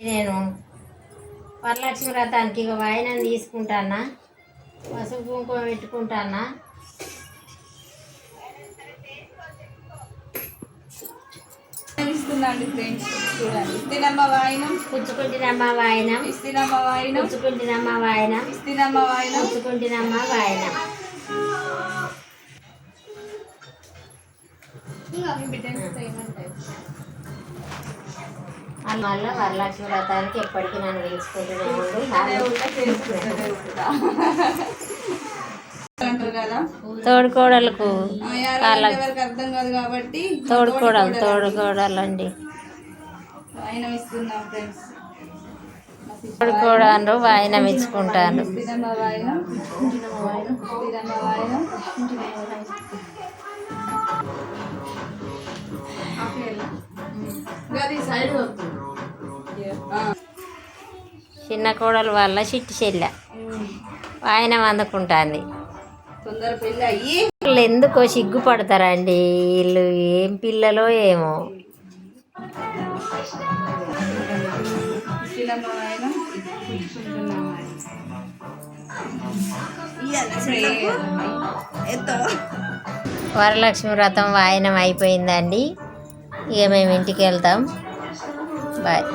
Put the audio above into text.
నేను వరలక్ష్మి వ్రతానికి ఇక వాయినం తీసుకుంటానా, పసుపు కుంకుమ పెట్టుకుంటానా. ఇస్తుందండి ఫ్రెండ్స్, చూడండి. ఇస్తినమ్మ వాయినం, పుచ్చుకుంటున్నమ్మ వాయినం, ఇస్తినమ్మ వాయినం, పుచ్చుకుంటున్నమ్మ వాయినం, ఇస్తినమ్మ వాయినం, పుచ్చుకుంటున్నమ్మ వాయినం. మళ్ళీ వరలక్ష్మి వ్రతానికి ఎప్పటికీ నన్ను పిలుచుకుంటూనే తోడుకోడలకు అర్థం కాదు కాబట్టి తోడుకోడలండి. తోడుకోడలు వాయినం ఇచ్చుకుంటాను. చిన్న కోడలు వాళ్ళ చిట్టి చెల్లె వాయినం అందుకుంటుంది. వీళ్ళు ఎందుకో సిగ్గుపడతారండి, వీళ్ళు ఏం పిల్లలో ఏమో. వరలక్ష్మి వ్రతం వాయినం అయిపోయిందండి. ఇక మేము ఇంటికి వెళ్తాం. బాయ్.